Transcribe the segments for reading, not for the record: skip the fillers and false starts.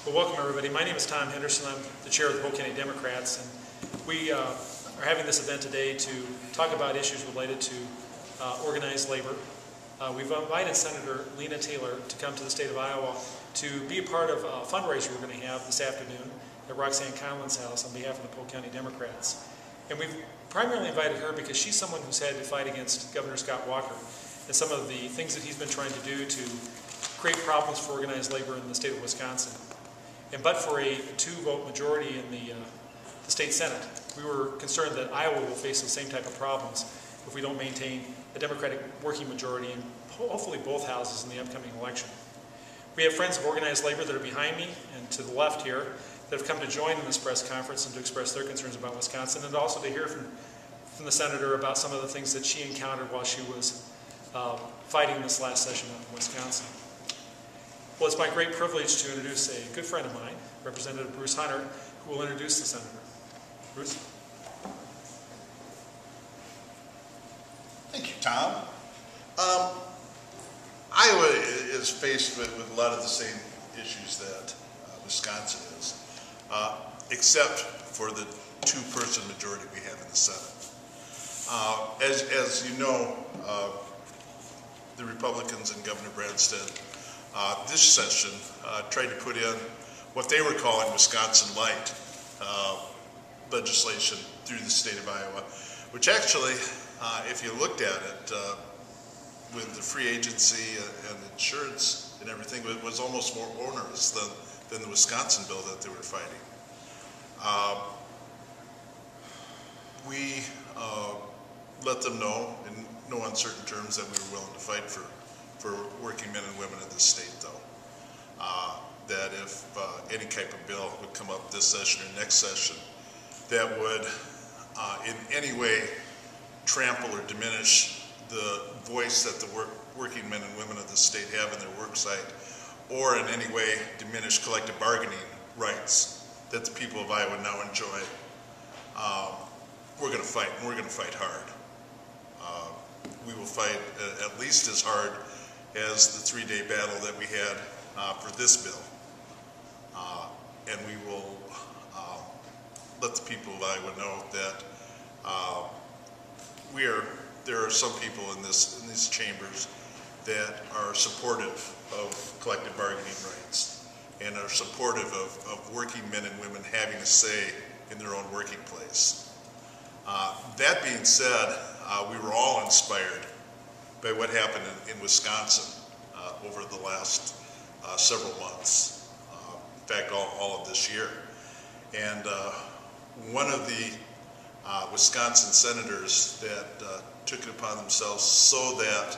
Well, welcome everybody. My name is Tom Henderson. I'm the chair of the Polk County Democrats, and we are having this event today to talk about issues related to organized labor. We've invited Senator Lena to come to the state of Iowa to be a part of a fundraiser we're going to have this afternoon at Roxanne Conlon's house on behalf of the Polk County Democrats. And we've primarily invited her because she's someone who's had to fight against Governor Scott Walker and some of the things that he's been trying to do to create problems for organized labor in the state of Wisconsin. And but for a 2-vote majority in the state Senate, we were concerned that Iowa will face the same type of problems if we don't maintain a Democratic working majority in hopefully both houses in the upcoming election. We have friends of organized labor that are behind me and to the left here that have come to join in this press conference and to express their concerns about Wisconsin, and also to hear from the senator about some of the things that she encountered while she was fighting this last session up in Wisconsin. Well, it's my great privilege to introduce a good friend of mine, Representative Bruce Hunter, who will introduce the senator. Bruce? Thank you, Tom. Iowa is faced with a lot of the same issues that Wisconsin is, except for the 2-person majority we have in the Senate. As you know, the Republicans and Governor Branstad this session tried to put in what they were calling Wisconsin Light legislation through the state of Iowa, which actually, if you looked at it, with the free agency and insurance and everything, it was almost more onerous than the Wisconsin bill that they were fighting. We let them know in no uncertain terms that we were willing to fight for working men and women in this state, though. That if any type of bill would come up this session or next session that would in any way trample or diminish the voice that the working men and women of the state have in their work site, or in any way diminish collective bargaining rights that the people of Iowa now enjoy, we're going to fight, and we're going to fight hard. We will fight at least as hard as the 3-day battle that we had for this bill. And we will let the people of Iowa know that there are some people in these chambers that are supportive of collective bargaining rights and are supportive of working men and women having a say in their own working place. That being said, we were all inspired by what happened in Wisconsin over the last several months. In fact, all of this year. And one of the Wisconsin senators that took it upon themselves so that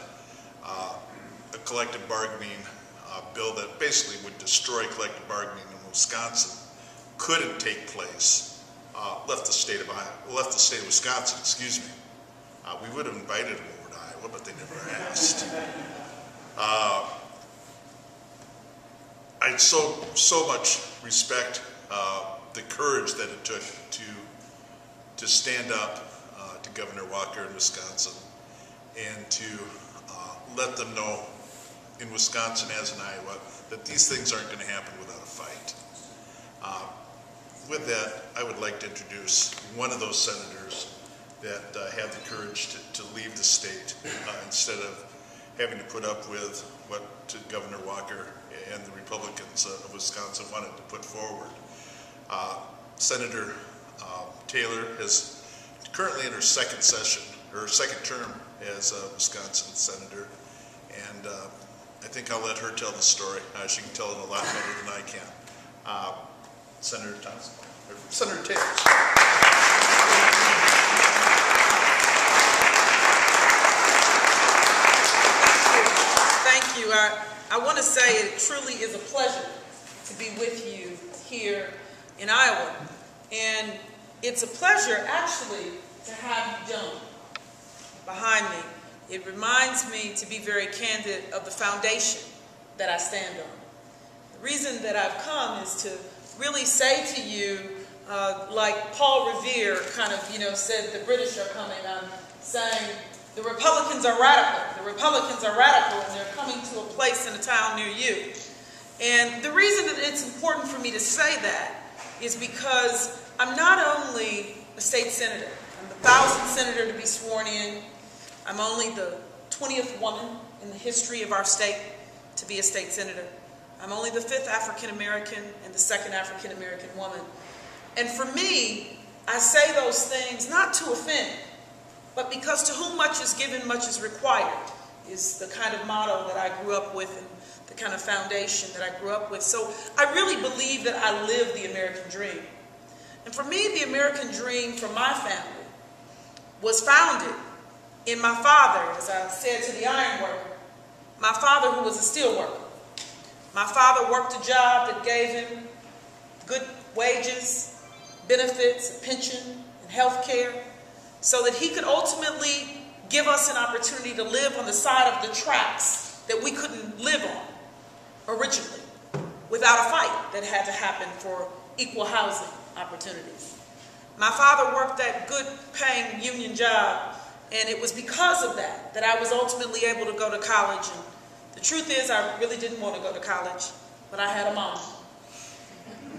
a collective bargaining bill that basically would destroy collective bargaining in Wisconsin couldn't take place, left the state of Wisconsin, excuse me. We would have invited them over to Iowa, but they never asked. I so much respect the courage that it took to stand up to Governor Walker in Wisconsin and to let them know in Wisconsin as in Iowa that these things aren't going to happen without a fight. With that, I would like to introduce one of those senators that had the courage to leave the state instead of having to put up with what Governor Walker and the Republicans of Wisconsin wanted to put forward. Senator Taylor is currently in her second term as a Wisconsin senator, and I think I'll let her tell the story. She can tell it a lot better than I can. Senator Thompson, or Senator Taylor. Thank you. I want to say it truly is a pleasure to be with you here in Iowa. And it's a pleasure, actually, to have you gentlemen behind me. It reminds me, to be very candid, of the foundation that I stand on. The reason that I've come is to really say to you, like Paul Revere kind of, said the British are coming, I'm saying, the Republicans are radical. The Republicans are radical, and they're coming to a place in a town near you. And the reason that it's important for me to say that is because I'm not only a state senator, I'm the 1,000th senator to be sworn in. I'm only the 20th woman in the history of our state to be a state senator. I'm only the 5th African American and the 2nd African American woman. And for me, I say those things not to offend, but because to whom much is given, much is required, is the kind of motto that I grew up with and the kind of foundation that I grew up with. So I really believe that I live the American dream. And for me, the American dream for my family was founded in my father, as I said to the iron worker, my father who was a steel worker. My father worked a job that gave him good wages, benefits, a pension, and health care, so that he could ultimately give us an opportunity to live on the side of the tracks that we couldn't live on originally, without a fight that had to happen for equal housing opportunities. My father worked that good paying union job, and it was because of that that I was ultimately able to go to college. And the truth is, I really didn't want to go to college, but I had a mom.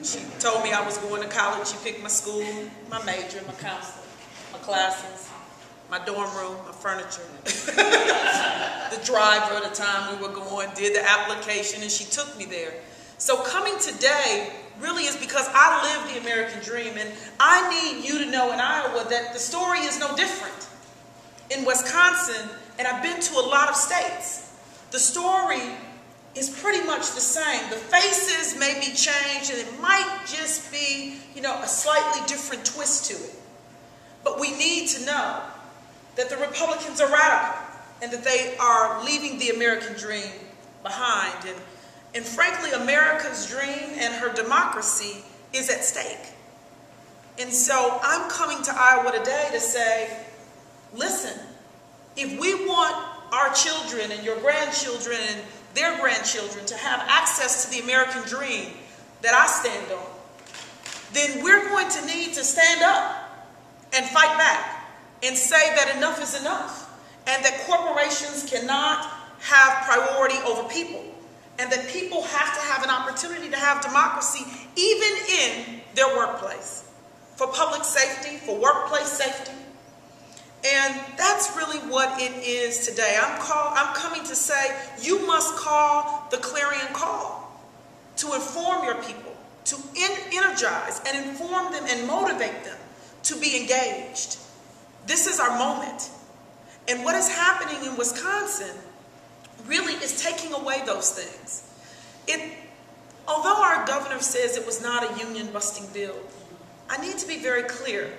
She told me I was going to college. She picked my school, my major, my counselor, my classes, my dorm room, my furniture, the driver at the time we were going, did the application, and she took me there. So coming today really is because I live the American dream, and I need you to know in Iowa that the story is no different. In Wisconsin, and I've been to a lot of states, the story is pretty much the same. The faces may be changed, and it might just be, a slightly different twist to it. But we need to know that the Republicans are radical and that they are leaving the American dream behind. And frankly, America's dream and her democracy is at stake. And so I'm coming to Iowa today to say, listen, if we want our children and your grandchildren and their grandchildren to have access to the American dream that I stand on, then we're going to need to stand up and fight back and say that enough is enough, and that corporations cannot have priority over people, and that people have to have an opportunity to have democracy even in their workplace, for public safety, for workplace safety. And that's really what it is today. I'm coming to say you must call the clarion call to inform your people, to energize and inform them and motivate them to be engaged. This is our moment. And what is happening in Wisconsin really is taking away those things. Although our governor says it was not a union-busting bill, I need to be very clear.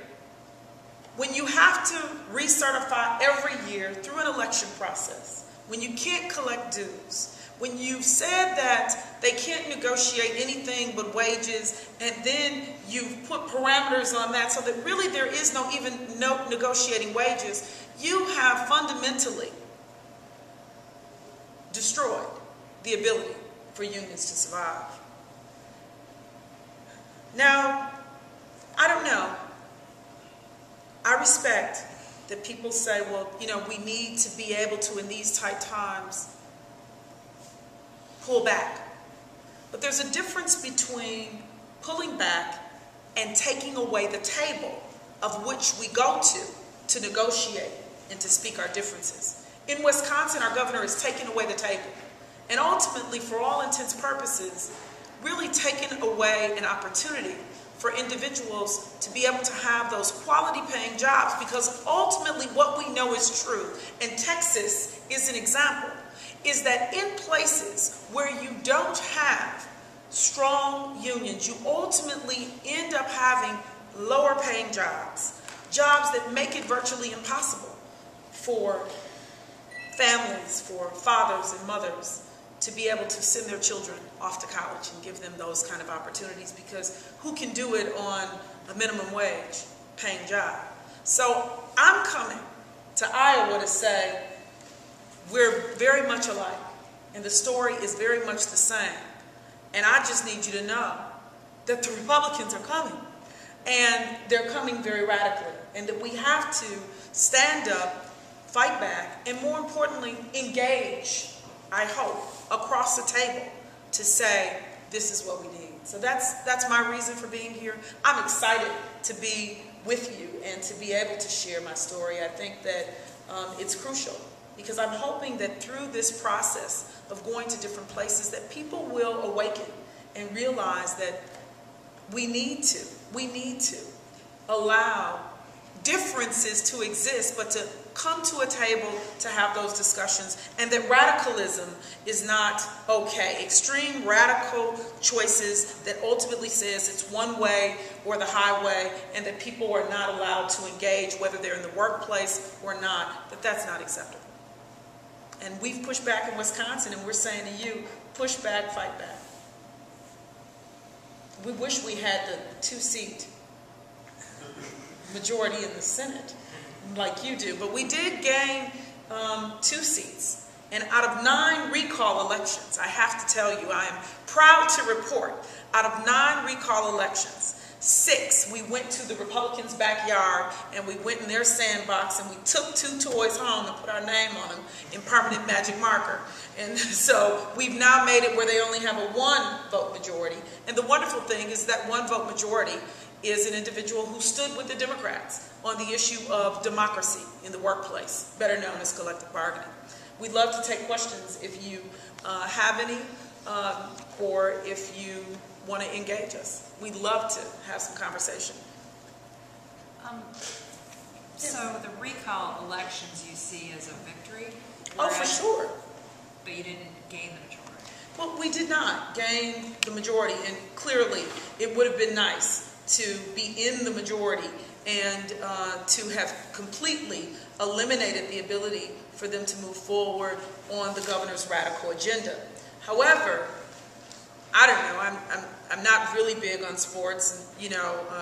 When you have to recertify every year through an election process, when you can't collect dues, when you've said that they can't negotiate anything but wages, and then you've put parameters on that so that really there is no negotiating wages, you have fundamentally destroyed the ability for unions to survive. Now, I don't know. I respect that people say, well, we need to be able to, in these tight times, pull back. But there's a difference between pulling back and taking away the table of which we go to negotiate and to speak our differences. In Wisconsin, our governor has taken away the table, and ultimately, for all intents and purposes, really taken away an opportunity for individuals to be able to have those quality paying jobs, because ultimately what we know is true, and Texas is an example, is that in places where you don't have strong unions, you ultimately end up having lower paying jobs, jobs that make it virtually impossible for families, for fathers and mothers to be able to send their children off to college and give them those kind of opportunities, because who can do it on a minimum wage paying job? So I'm coming to Iowa to say we're very much alike, and the story is very much the same. And I just need you to know that the Republicans are coming, and they're coming very radically, and that we have to stand up, fight back, and more importantly, engage, I hope, across the table to say, this is what we need. So that's my reason for being here. I'm excited to be with you and to be able to share my story. I think that it's crucial, because I'm hoping that through this process of going to different places that people will awaken and realize that we need to allow differences to exist, but to come to a table to have those discussions, and that radicalism is not okay. Extreme radical choices that ultimately says it's one way or the highway, and that people are not allowed to engage, whether they're in the workplace or not, that's not acceptable. And we've pushed back in Wisconsin, and we're saying to you, push back, fight back. We wish we had the 2-seat majority in the Senate like you do, but we did gain 2 seats. And out of 9 recall elections, I have to tell you, I am proud to report, out of 9 recall elections, 6, we went to the Republicans' backyard and we went in their sandbox and we took 2 toys home and put our name on them in permanent magic marker. And so we've now made it where they only have a 1-vote majority. And the wonderful thing is that 1-vote majority is an individual who stood with the Democrats on the issue of democracy in the workplace, better known as collective bargaining. We'd love to take questions if you have any, or if you want to engage us. We'd love to have some conversation. So the recall elections you see as a victory? Oh, for sure. But you didn't gain the majority. Well, we did not gain the majority, and clearly it would have been nice to be in the majority and to have completely eliminated the ability for them to move forward on the governor's radical agenda. However, I don't know, I'm not really big on sports, and,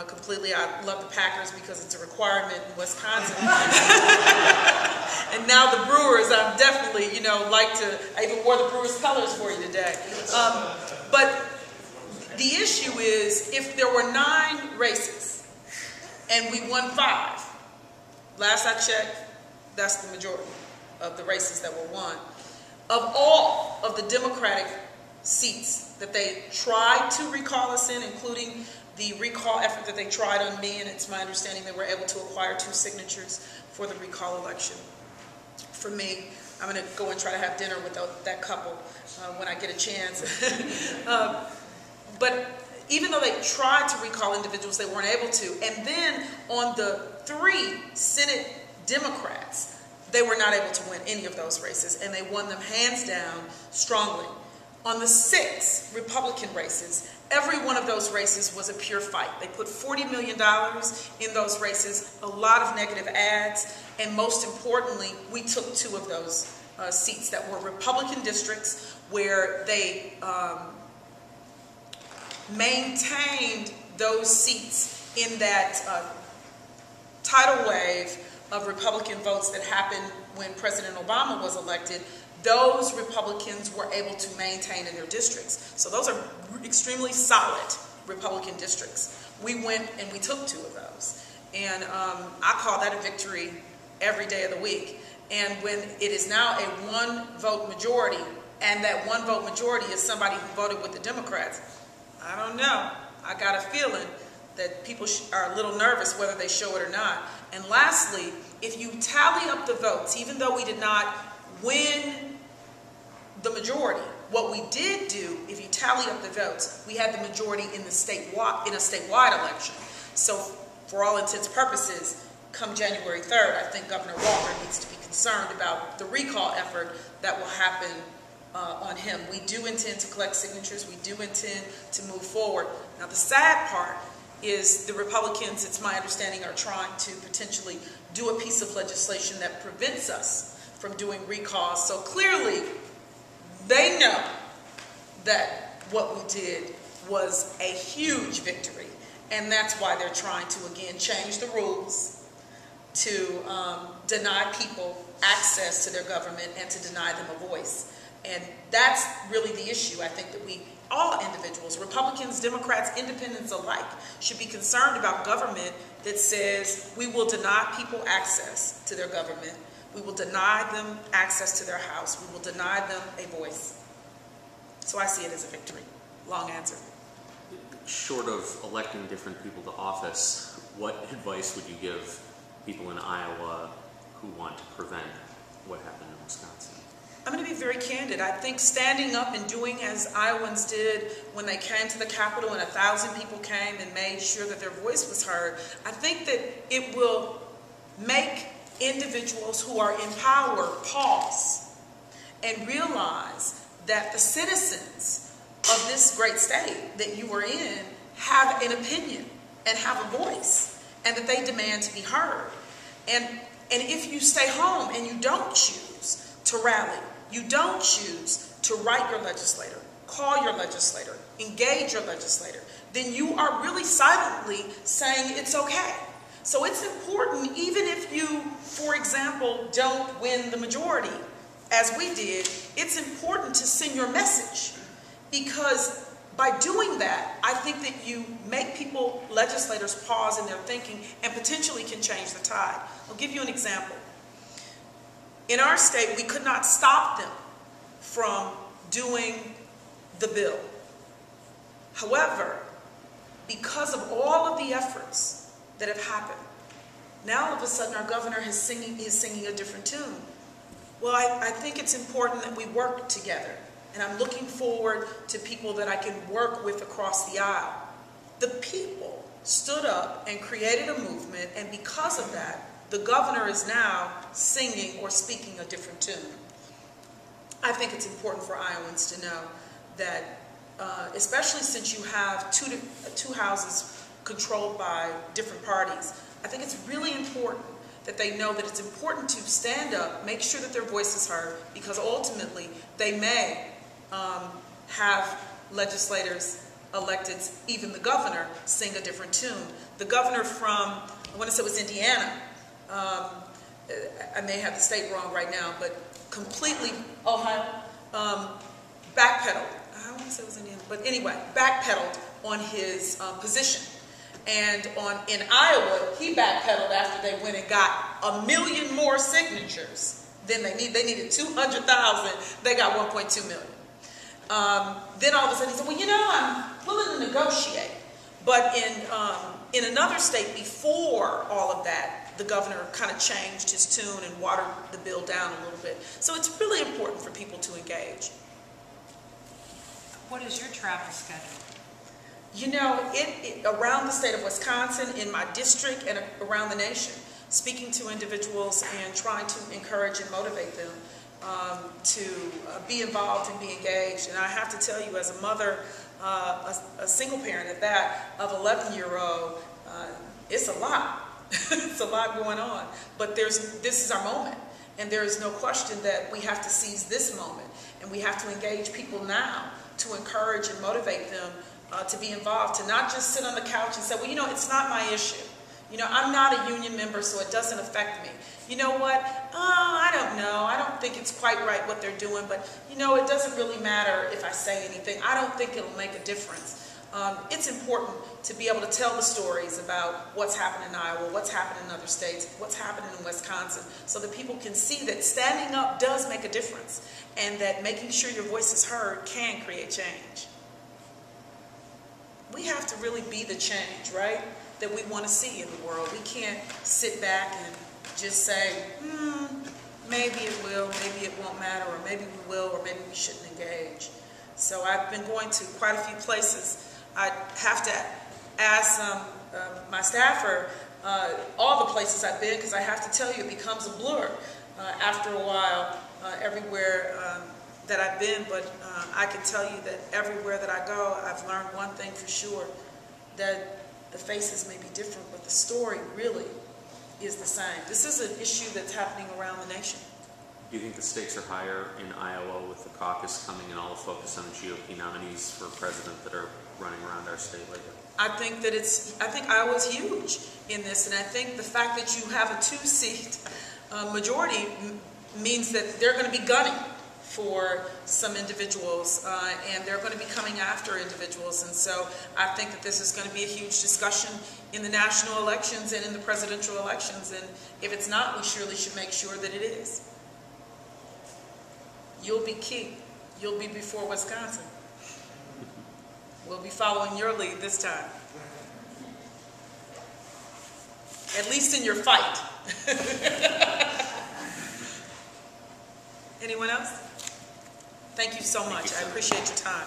completely. I love the Packers because it's a requirement in Wisconsin. And now the Brewers, I'm definitely, I even wore the Brewers colors for you today. But the issue is, if there were 9 races and we won 5, last I checked, that's the majority of the races that were won. Of all of the Democratic seats that they tried to recall us in, including the recall effort that they tried on me, and it's my understanding they were able to acquire 2 signatures for the recall election. For me, I'm going to go and try to have dinner with that couple when I get a chance. But even though they tried to recall individuals, they weren't able to. And then on the 3 Senate Democrats, they were not able to win any of those races, and they won them hands down strongly. On the 6 Republican races, every one of those races was a pure fight. They put $40 million in those races, a lot of negative ads, and most importantly, we took 2 of those seats that were Republican districts where they maintained those seats in that tidal wave of Republican votes that happened when President Obama was elected. Those Republicans were able to maintain in their districts. So those are extremely solid Republican districts. We went and we took 2 of those. And I call that a victory every day of the week. And when it is now a 1-vote majority, and that 1-vote majority is somebody who voted with the Democrats, I don't know. I got a feeling that people are a little nervous whether they show it or not. And lastly, if you tally up the votes, even though we did not win the majority, what we did do, if you tally up the votes, we had the majority in a statewide election. So for all intents and purposes, come January 3rd, I think Governor Walker needs to be concerned about the recall effort that will happen on him. We do intend to collect signatures. We do intend to move forward. Now, the sad part is the Republicans, it's my understanding, are trying to potentially do a piece of legislation that prevents us from doing recalls. So clearly, they know that what we did was a huge victory. And that's why they're trying to, again, change the rules to deny people access to their government and to deny them a voice. And that's really the issue. I think that all individuals, Republicans, Democrats, independents alike, should be concerned about government that says we will deny people access to their government. We will deny them access to their house. We will deny them a voice. So I see it as a victory. Long answer. Short of electing different people to office, what advice would you give people in Iowa who want to prevent what happened in Wisconsin? I'm going to be very candid. I think standing up and doing as Iowans did when they came to the Capitol and 1,000 people came and made sure that their voice was heard, I think that it will make individuals who are in power pause and realize that the citizens of this great state that you are in have an opinion and have a voice, and that they demand to be heard. And if you stay home and you don't choose to rally, you don't choose to write your legislator, call your legislator, engage your legislator, then you are really silently saying it's okay. So it's important, even if you, for example, don't win the majority, as we did, it's important to send your message, because by doing that, I think that you make people, legislators, pause in their thinking and potentially can change the tide. I'll give you an example. In our state, we could not stop them from doing the bill. However, because of all of the efforts that have happened, now all of a sudden our governor is singing a different tune. Well, I think it's important that we work together. And I'm looking forward to people that I can work with across the aisle. The people stood up and created a movement, and because of that, the governor is now singing or speaking a different tune. I think it's important for Iowans to know that, especially since you have two houses controlled by different parties, I think it's really important that they know that it's important to stand up, make sure that their voice is heard, because ultimately they may have legislators, electeds, even the governor, sing a different tune. The governor from, I want to say it was Indiana, I may have the state wrong right now, but completely, Ohio, backpedaled. I want to say it was Indiana, but anyway, backpedaled on his position. And in Iowa, he backpedaled after they went and got 1 million more signatures than they needed. They needed 200,000. They got 1.2 million. Then all of a sudden he said, well, you know, I'm willing to negotiate. But in another state before all of that, the governor kind of changed his tune and watered the bill down a little bit. So it's really important for people to engage. What is your travel schedule? You know, around the state of Wisconsin, in my district, and around the nation, speaking to individuals and trying to encourage and motivate them to be involved and be engaged. And I have to tell you, as a mother, a single parent at that, of 11-year-old, it's a lot. It's a lot going on. But this is our moment. And there is no question that we have to seize this moment. And we have to engage people now to encourage and motivate them to be involved, to not just sit on the couch and say, well, you know, it's not my issue. You know, I'm not a union member, so it doesn't affect me. You know what? I don't know. I don't think it's quite right what they're doing, but, you know, it doesn't really matter if I say anything. I don't think it'll make a difference. It's important to be able to tell the stories about what's happening in Iowa, what's happening in other states, what's happening in Wisconsin, so that people can see that standing up does make a difference, and that making sure your voice is heard can create change. We have to really be the change, right, that we want to see in the world. We can't sit back and just say, maybe it will, maybe it won't matter, or maybe we will, or maybe we shouldn't engage. So I've been going to quite a few places. I have to ask my staffer all the places I've been, because I have to tell you, it becomes a blur after a while everywhere that I've been, but I can tell you that everywhere that I go, I've learned one thing for sure, that the faces may be different, but the story really is the same. This is an issue that's happening around the nation. Do you think the stakes are higher in Iowa with the caucus coming and all the focus on the GOP nominees for president that are running around our state lately? I think Iowa's huge in this, and I think the fact that you have a 2-seat majority means that they're going to be gunning for some individuals, and they're going to be coming after individuals. And so I think that this is going to be a huge discussion in the national elections and in the presidential elections. And if it's not, we surely should make sure that it is. You'll be key. You'll be before Wisconsin. We'll be following your lead this time. At least in your fight. Anyone else? Thank you so much. I appreciate your time.